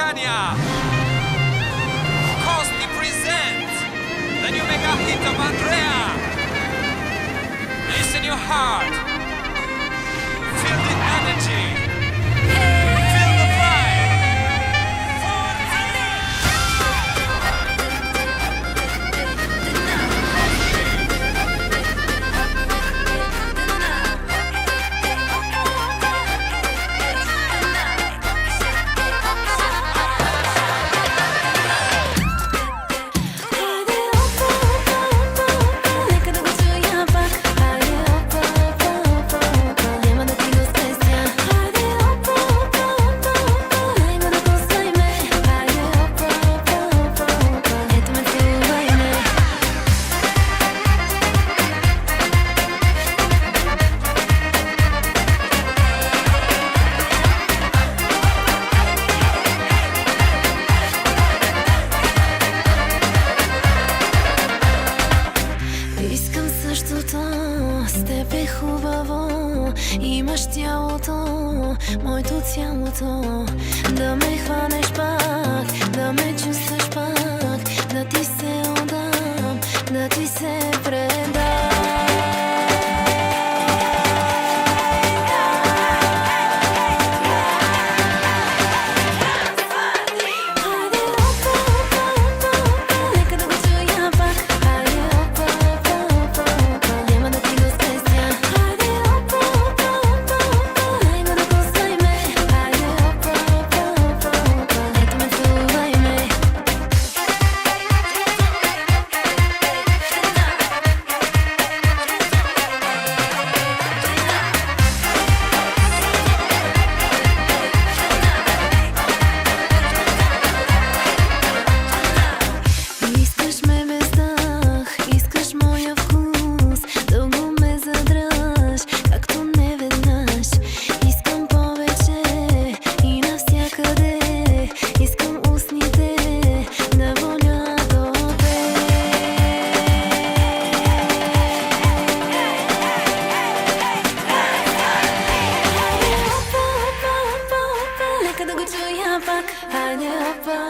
Tania. Costi presents the new mega hit of Andrea. Listen your heart. Feel the energy. Feel the vibe. С теб е хубаво, имаш тялото, моето цялото. Да ме хванеш пак, да ме чувстваш пак, да ти се отдам, да ти се предам. Haydi hoppa